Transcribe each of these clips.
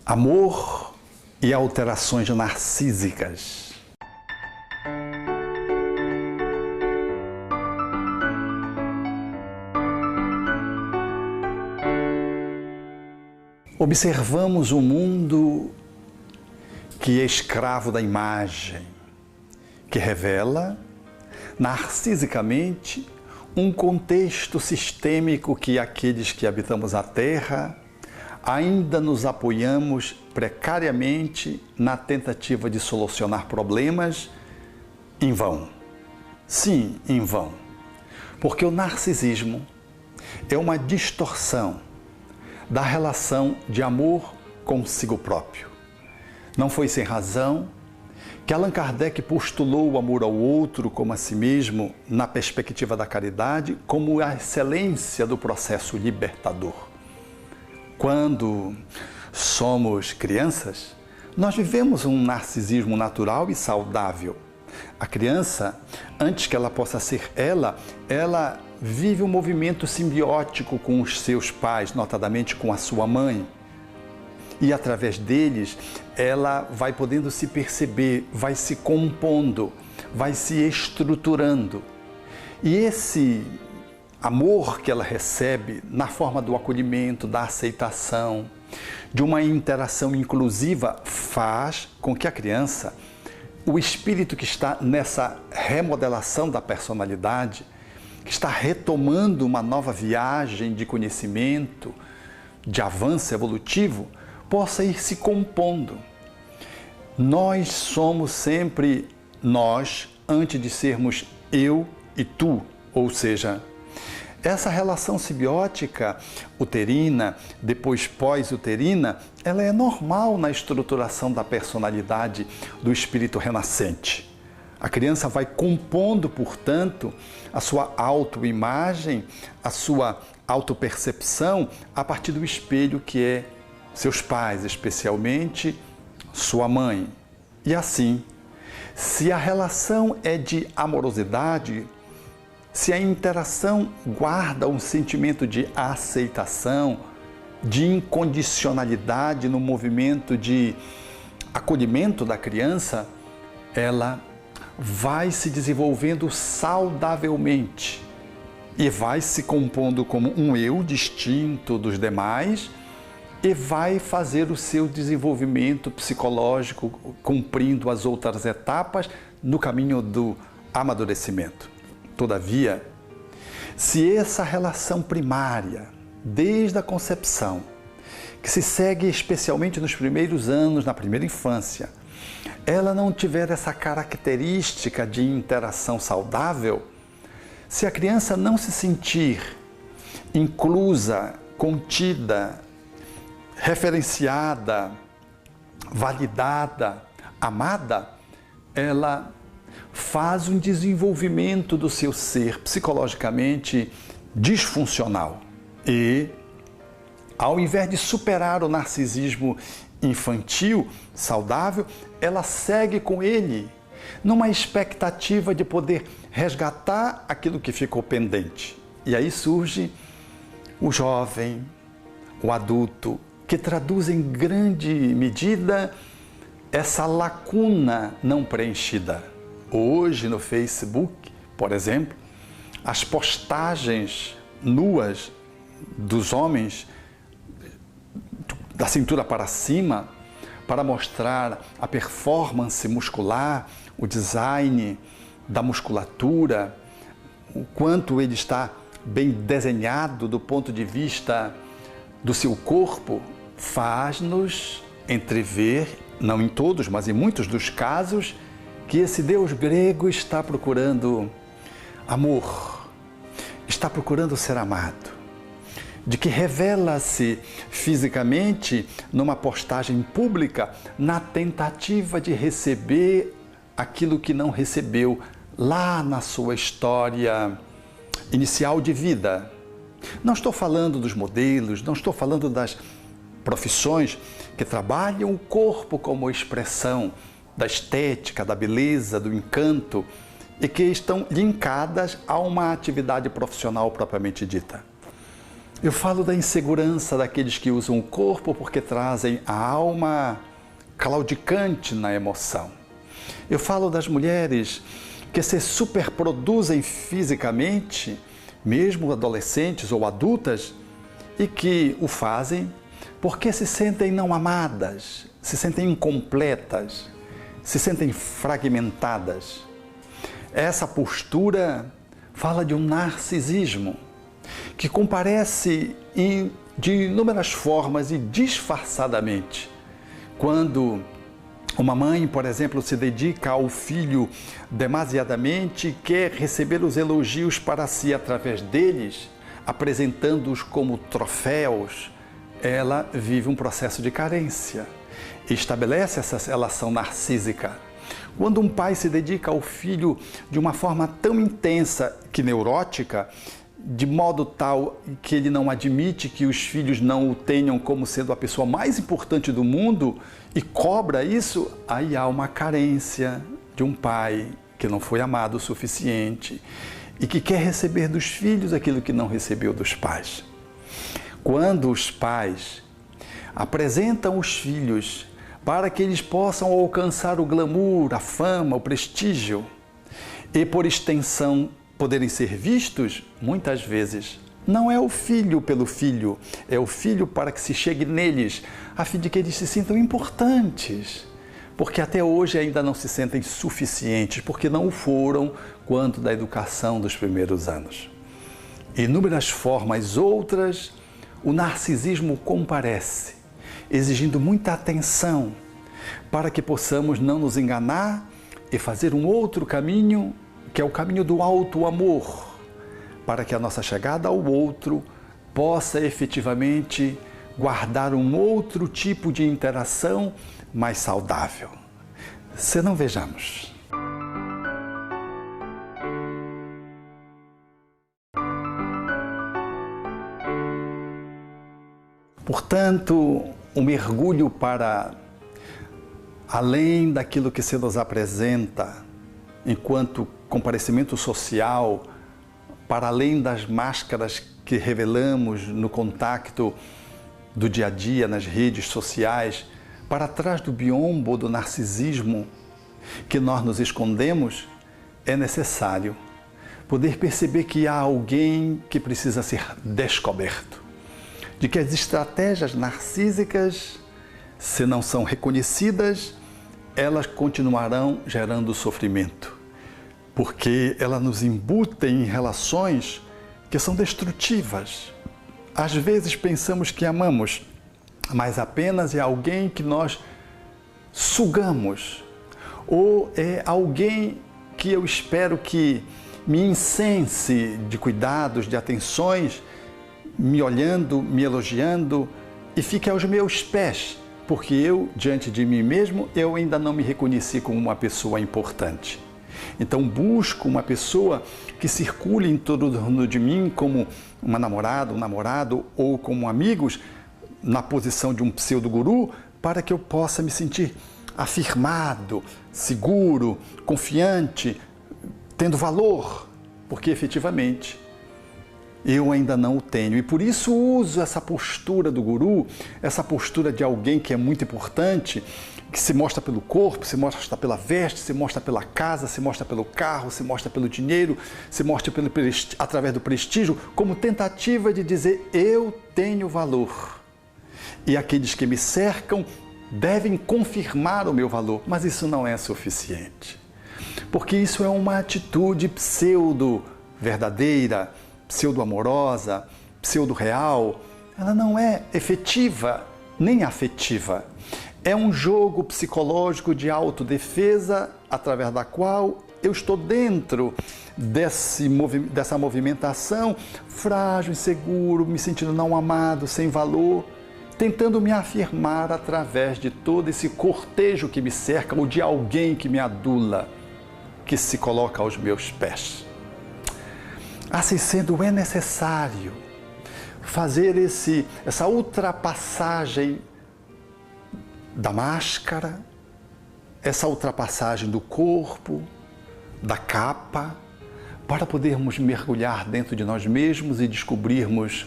Amor e alterações narcísicas. Observamos um mundo que é escravo da imagem, que revela, narcisicamente, um contexto sistêmico que aqueles que habitamos a Terra ainda nos apoiamos precariamente na tentativa de solucionar problemas em vão. Sim, em vão. Porque o narcisismo é uma distorção da relação de amor consigo próprio. Não foi sem razão que Allan Kardec postulou o amor ao outro como a si mesmo, na perspectiva da caridade, como a excelência do processo libertador. Quando somos crianças, nós vivemos um narcisismo natural e saudável. A criança, antes que ela possa ser ela vive um movimento simbiótico com os seus pais, notadamente com a sua mãe. E através deles, ela vai podendo se perceber, vai se compondo, vai se estruturando. E esse amor que ela recebe na forma do acolhimento, da aceitação, de uma interação inclusiva, faz com que a criança, o espírito que está nessa remodelação da personalidade, que está retomando uma nova viagem de conhecimento, de avanço evolutivo, possa ir se compondo. Nós somos sempre nós, antes de sermos eu e tu, ou seja, essa relação simbiótica uterina, depois pós-uterina, ela é normal na estruturação da personalidade do espírito renascente. A criança vai compondo, portanto, a sua autoimagem, a sua autopercepção a partir do espelho que é seus pais, especialmente sua mãe. E assim, se a relação é de amorosidade, se a interação guarda um sentimento de aceitação, de incondicionalidade no movimento de acolhimento da criança, ela vai se desenvolvendo saudavelmente e vai se compondo como um eu distinto dos demais e vai fazer o seu desenvolvimento psicológico cumprindo as outras etapas no caminho do amadurecimento. Todavia, se essa relação primária, desde a concepção, que se segue especialmente nos primeiros anos, na primeira infância, ela não tiver essa característica de interação saudável, se a criança não se sentir inclusa, contida, referenciada, validada, amada, ela faz um desenvolvimento do seu ser psicologicamente disfuncional. E, ao invés de superar o narcisismo infantil, saudável, ela segue com ele, numa expectativa de poder resgatar aquilo que ficou pendente. E aí surge o jovem, o adulto, que traduz em grande medida essa lacuna não preenchida. Hoje, no Facebook, por exemplo, as postagens nuas dos homens, da cintura para cima, para mostrar a performance muscular, o design da musculatura, o quanto ele está bem desenhado do ponto de vista do seu corpo, faz-nos entrever, não em todos, mas em muitos dos casos, que esse Deus grego está procurando amor, está procurando ser amado, de que revela-se fisicamente numa postagem pública na tentativa de receber aquilo que não recebeu lá na sua história inicial de vida. Não estou falando dos modelos, não estou falando das profissões que trabalham o corpo como expressão da estética, da beleza, do encanto e que estão linkadas a uma atividade profissional propriamente dita. Eu falo da insegurança daqueles que usam o corpo porque trazem a alma claudicante na emoção. Eu falo das mulheres que se superproduzem fisicamente, mesmo adolescentes ou adultas, e que o fazem porque se sentem não amadas, se sentem incompletas, se sentem fragmentadas. Essa postura fala de um narcisismo que comparece de inúmeras formas e disfarçadamente. Quando uma mãe, por exemplo, se dedica ao filho demasiadamente e quer receber os elogios para si através deles, apresentando-os como troféus, ela vive um processo de carência e estabelece essa relação narcísica. Quando um pai se dedica ao filho de uma forma tão intensa que neurótica, de modo tal que ele não admite que os filhos não o tenham como sendo a pessoa mais importante do mundo e cobra isso, aí há uma carência de um pai que não foi amado o suficiente e que quer receber dos filhos aquilo que não recebeu dos pais. Quando os pais apresentam os filhos para que eles possam alcançar o glamour, a fama, o prestígio e, por extensão, poderem ser vistos, muitas vezes, não é o filho pelo filho, é o filho para que se chegue neles, a fim de que eles se sintam importantes, porque até hoje ainda não se sentem suficientes, porque não o foram quanto da educação dos primeiros anos. Inúmeras formas outras, o narcisismo comparece, exigindo muita atenção para que possamos não nos enganar e fazer um outro caminho, que é o caminho do auto-amor, para que a nossa chegada ao outro possa efetivamente guardar um outro tipo de interação mais saudável. Se não vejamos. Portanto, um mergulho para além daquilo que se nos apresenta enquanto comparecimento social, para além das máscaras que revelamos no contato do dia a dia, nas redes sociais, para trás do biombo do narcisismo que nós nos escondemos, é necessário poder perceber que há alguém que precisa ser descoberto, de que as estratégias narcísicas, se não são reconhecidas, elas continuarão gerando sofrimento, porque elas nos embutem em relações que são destrutivas. Às vezes pensamos que amamos, mas apenas é alguém que nós sugamos, ou é alguém que eu espero que me incense de cuidados, de atenções, me olhando, me elogiando e fique aos meus pés, porque eu, diante de mim mesmo, eu ainda não me reconheci como uma pessoa importante. Então busco uma pessoa que circule em torno de mim como uma namorada, um namorado ou como amigos, na posição de um pseudo-guru, para que eu possa me sentir afirmado, seguro, confiante, tendo valor, porque efetivamente eu ainda não o tenho. E por isso uso essa postura do guru, essa postura de alguém que é muito importante, que se mostra pelo corpo, se mostra pela veste, se mostra pela casa, se mostra pelo carro, se mostra pelo dinheiro, se mostra através do prestígio, como tentativa de dizer: eu tenho valor. E aqueles que me cercam devem confirmar o meu valor, mas isso não é suficiente. Porque isso é uma atitude pseudo-verdadeira, pseudo-amorosa, pseudo-real. Ela não é efetiva nem afetiva. É um jogo psicológico de autodefesa através da qual eu estou dentro dessa movimentação frágil, inseguro, me sentindo não amado, sem valor, tentando me afirmar através de todo esse cortejo que me cerca ou de alguém que me adula, que se coloca aos meus pés. Assim sendo, é necessário fazer essa ultrapassagem da máscara, essa ultrapassagem do corpo, da capa, para podermos mergulhar dentro de nós mesmos e descobrirmos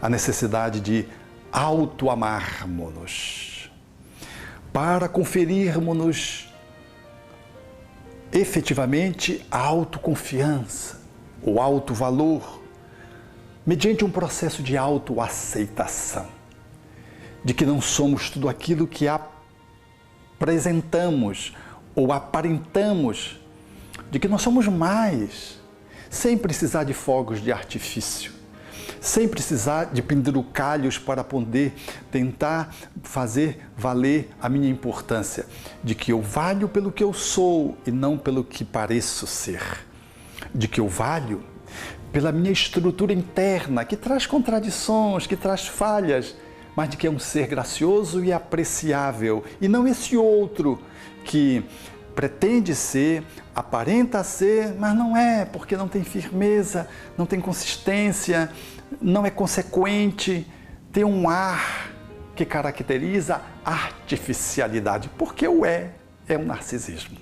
a necessidade de auto-amarmos-nos, para conferirmos-nos efetivamente a autoconfiança, o autovalor, mediante um processo de autoaceitação, de que não somos tudo aquilo que apresentamos ou aparentamos, de que nós somos mais, sem precisar de fogos de artifício, sem precisar de penduricalhos para poder tentar fazer valer a minha importância, de que eu valho pelo que eu sou e não pelo que pareço ser, de que eu valho pela minha estrutura interna, que traz contradições, que traz falhas, mas de que é um ser gracioso e apreciável, e não esse outro que pretende ser, aparenta ser, mas não é, porque não tem firmeza, não tem consistência, não é consequente, tem um ar que caracteriza a artificialidade, porque o é um narcisismo.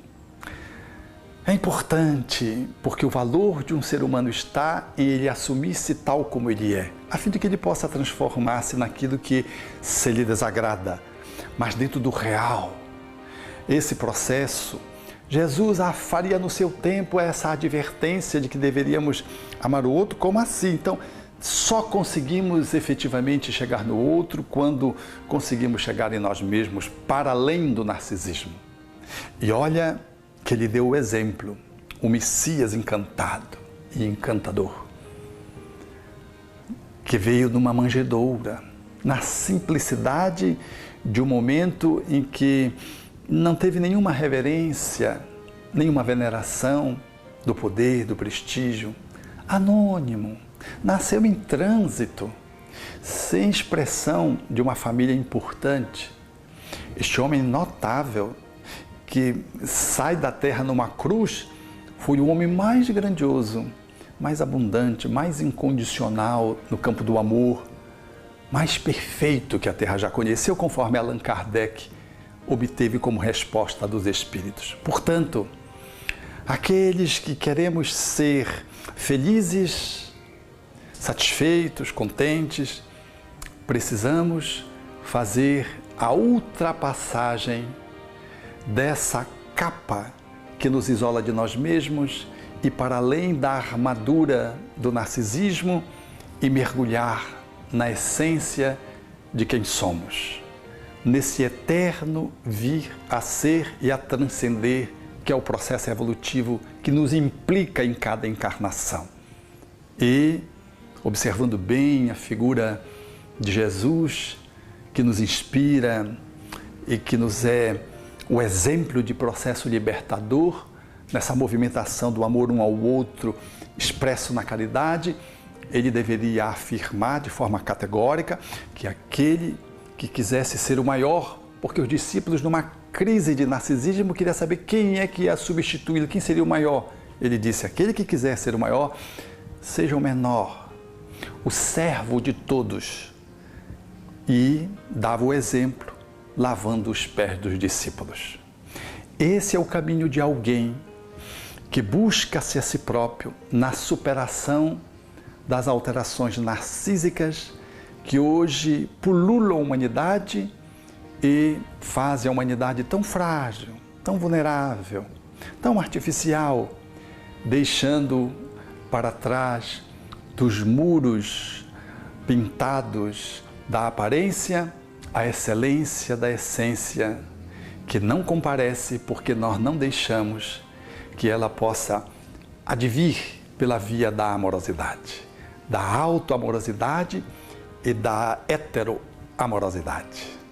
É importante porque o valor de um ser humano está em ele assumir-se tal como ele é, a fim de que ele possa transformar-se naquilo que se lhe desagrada, mas dentro do real. Esse processo, Jesus faria no seu tempo essa advertência de que deveríamos amar o outro como assim. Então, só conseguimos efetivamente chegar no outro quando conseguimos chegar em nós mesmos, para além do narcisismo. E olha que ele deu o exemplo, o Messias encantado e encantador, que veio numa manjedoura, na simplicidade de um momento em que não teve nenhuma reverência, nenhuma veneração do poder, do prestígio, anônimo, nasceu em trânsito, sem expressão de uma família importante. Este homem notável, que sai da terra numa cruz, foi o homem mais grandioso, mais abundante, mais incondicional no campo do amor, mais perfeito que a terra já conheceu, conforme Allan Kardec obteve como resposta dos espíritos. Portanto, aqueles que queremos ser felizes, satisfeitos, contentes, precisamos fazer a ultrapassagem dessa capa que nos isola de nós mesmos e para além da armadura do narcisismo e mergulhar na essência de quem somos, nesse eterno vir a ser e a transcender, que é o processo evolutivo que nos implica em cada encarnação. E, observando bem a figura de Jesus, que nos inspira e que nos é o exemplo de processo libertador, nessa movimentação do amor um ao outro, expresso na caridade, ele deveria afirmar de forma categórica que aquele que quisesse ser o maior, porque os discípulos, numa crise de narcisismo, queriam saber quem é que ia substituí-lo, quem seria o maior. Ele disse, aquele que quiser ser o maior, seja o menor, o servo de todos. E dava o exemplo, lavando os pés dos discípulos. Esse é o caminho de alguém que busca-se a si próprio na superação das alterações narcísicas que hoje pululam a humanidade e fazem a humanidade tão frágil, tão vulnerável, tão artificial, deixando para trás dos muros pintados da aparência a excelência da essência, que não comparece porque nós não deixamos que ela possa advir pela via da amorosidade, da autoamorosidade e da heteroamorosidade.